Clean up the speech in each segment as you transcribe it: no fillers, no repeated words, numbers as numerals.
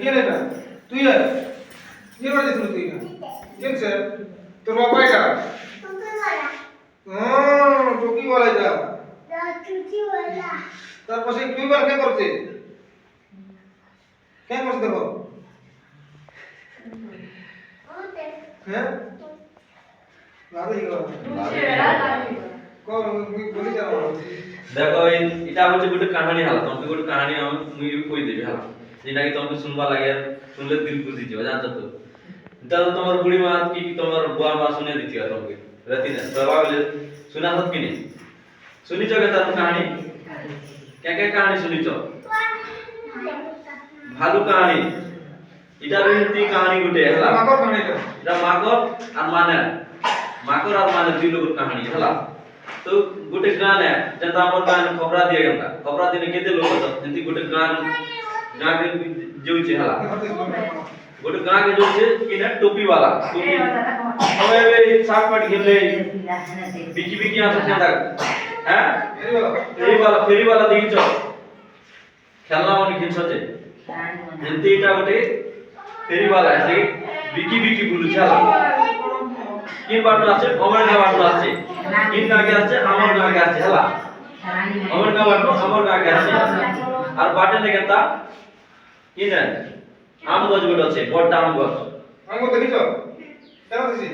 কে রে এটা তুই আর কি করে দিছিস তুই না কেন স্যার তোর বাবা এটা টুকি বলা এটা তার পাশে তুই বার কে করছে কে করছে দেখো হ্যাঁ লাড়ি গো কোন বলি যাও দেখো এটা হচ্ছে ଗୋଟେ কাহিনী হালা তুমি ଗୋଟେ কাহিনী আমি কই দেবি হালা যেটা কি তুমি শুনবা লাগে শুনলে দিল খুশি যাবে জানো তো তাহলে তোমার বুড়ি মা কি তোমার বুয়া মা শুনে দিতি তোমাকে রাতি না বাবা বলে শুনা হত কি নেই শুনিছ কে তার কাহিনী কে কে কাহিনী শুনিছ ভালো কাহিনী এটা বিনতি কাহিনী গোটে হলা মাকর কাহিনী এটা মাকর আর মানে দুই লোকের কাহিনী হলা तो गोटे गान है जनता हमर गान खबरा दिया गंता खबरा दिने केते लोग तो हिंदी गोटे गान के जो छे हला गोटे गान के जो छे किने टोपी वाला टोपी हमें वे साग पाट खेले बिकी बिकी आ सकते हैं हैं फेरी वाला देखि छ खेलना मन खेल सचे हिंदी इटा गोटे फेरी वाला है बिकी बिकी बोलु छला किन बाटो আছে আমার গা বাटो আছে किन गা কে আছে আমার গা কে আছে হলা আমার গা বাटो আমার গা কে আছে আর বাটে নে কেনতা किन আম গজ গড আছে বড় আম গজ আম গজ দেখিছো কেন দিছি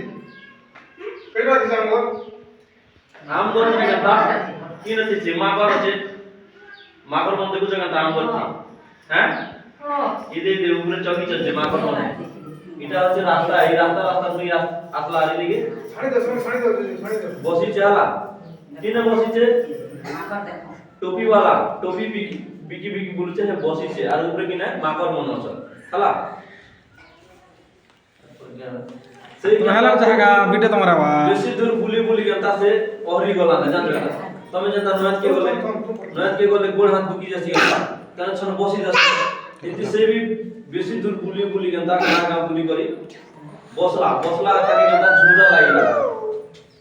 কেডা দিছি আম গজ নে কেনতা किन আছে মাকর আছে মাকর মন দেখুছ কেনতা আম গজ হ্যাঁ ইদে দে উপরে চকি চলছে মাকর মনে এটা হচ্ছে রাস্তা এই রাস্তা তুই আসলা আরে দিকে ছাড়ি দাও বসিছে হলা কিনে বসিছে টोपी वाला टोपी बिकी बिकी बोलছে হে বসিছে আর উপরে কিনা মাকর মন আছে হলা সেই হেলা জায়গা বিটে তোমার আওয়াজ বেশি দূর বুলি গেতা সে পহরি গলা না জানো তুমি জানতা নয়াত কে গলে গোড় হাত দুকি যাচ্ছে কারণ ছন বসি যাচ্ছে কিন্তু সে भी বেশি দূর বুলি গেতা গা বুলি করি বসলা তাকে গেতা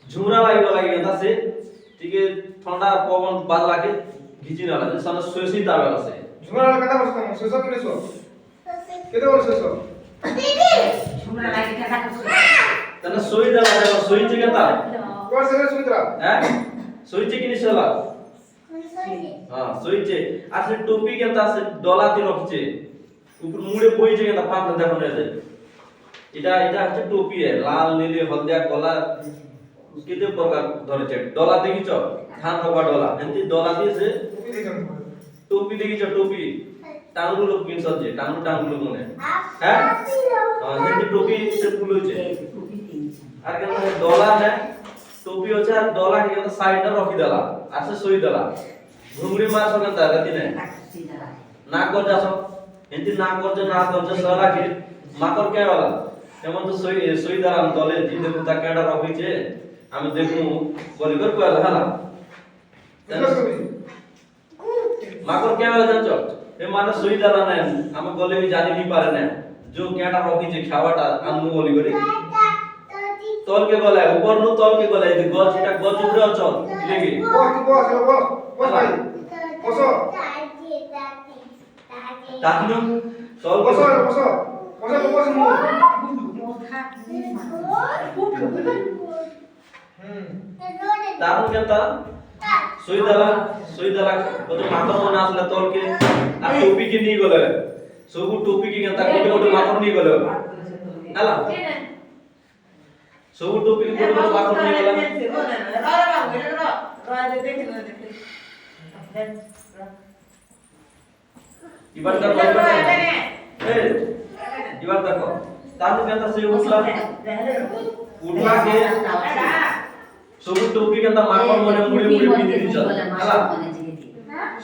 ঝুমরা লাগি গেতা সে টিকে ঠান্ডা পবন বাজলা के ঘিচি না লাগে সামনে সোসি দাবে আছে ঝুমরা কথা বলছ শেষ কিনেছো কেতে বল শেষ ঝুমরা লাগি কথা তাহলে সই দালা যাবে সইছে কেতা কোন শেষ সুমিত্রা হ্যাঁ সইছে কিনিস হলা হ্যাঁ সইছে আর সে টोपी কেতা সে ডলাতে রাখছে উপর মুড়ে বইছে কেতা পাপ না দেখো না যায় এটা হচ্ছে टोपी লাল নীল হলদিয়া কলা কেতে প্রকার ধরেছে ডলা দেখিছ ধান হবা ডলা এমনি ডলা দিয়েছে टोपी দেখিছ टोपी টাঙ্গুলো কিনছ যে টাঙ্গুলো মনে হ্যাঁ এমনি टोपी সে ফুলছে আর কেন ডলা না टोपी হচ্ছে আর ডলা কে সাইডটা রাখি দেলা আর সে সই দেলা ঘুমড়ি মার সঙ্গে দাঁড়াতি না না কর যাস এমনি না করছে সারা কি মাকর কে वाला এমন তো সই দাঁড়ান দলে জিতে কুতা কেডা রাখিছে আমি দেখু বলি কর কইলা হালা মাকর কে वाला জানছো এ মানে সই দাঁড়া না আমি বলে আমি জানি নি পারে না जो কেডা রাখিছে খাওয়াটা আনমু বলি করি তল কে গলায় উপর নু তল কে গলায় যে গজ এটা গজ উপরে চল লেগে বস ভাই বসো তাহলে তল বসো মু তারপর কেনতা সই দালা কত মাকর মনে আসলে তল কে আর टोपी কে নিয়ে গলে সবু टोपी কে কেনতা গোটে মাকর নিয়ে গলে হলা সবু टोपी কে গোটে মাকর নিয়ে গলে এবার দেখো এবার দেখো তারপর কেনতা সে উঠলা কে সবু टोपी কেনতা মাকর মনে মুড়ে পিঁধি দিছ হলা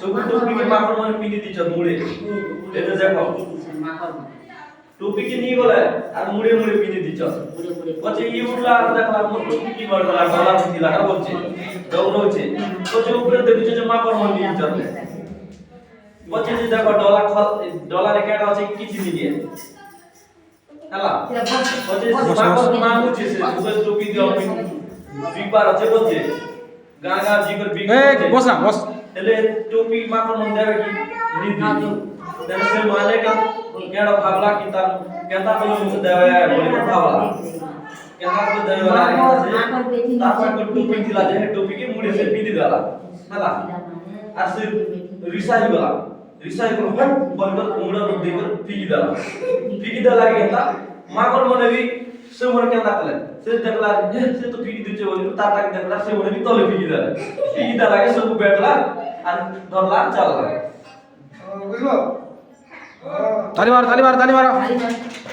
সবু टोपी কে মাকর মনে পিঁধি দিছ মুড়ে এটা দেখো टोपी কে নিয়ে গলে আর মুড়ে পিঁধি দিছ বলছে ই উঠলা আর দেখলা মোর टोपी কি বড়লা গলা দিলা বলছে দৌড়ছে তো যে উপরে দেখছ যে মাকর মনে নিয়ে যাচ্ছে বলছে যে দেখো ডলারে কেডা আছে কিছু নিয়ে হলা বলছে মাকর মা বুঝছে সে टोपी দিও বিপার আছে বলছে গা জিগর বিক বস না বস এলে टोपी মাকর মন দেবে কি নিদি देन से माने का केड़ा भाबला कि ता केता को मुझे देवे बोली को भाबला केता को देवे वाला से तापर को टोपी दिला जे टोपी के मुड़ी से पीदी देला हला আর সে রিসাই গলা রিসাই করে হট বলবল উমড়া বুদ্ধি করে ফিকি দেলা লাগে কেতা মাগর মনে বি সে মনে কেতা কলে সে দেখলা যে সে তো ফিকি দিচ্ছে বলি তার লাগে দেখলা সে মনে বি তলে ফিকি দেলা লাগে সব বেটলা আর ধরলা চাললা বুঝলো ताली मारो ताली मारो ताली मारो খালি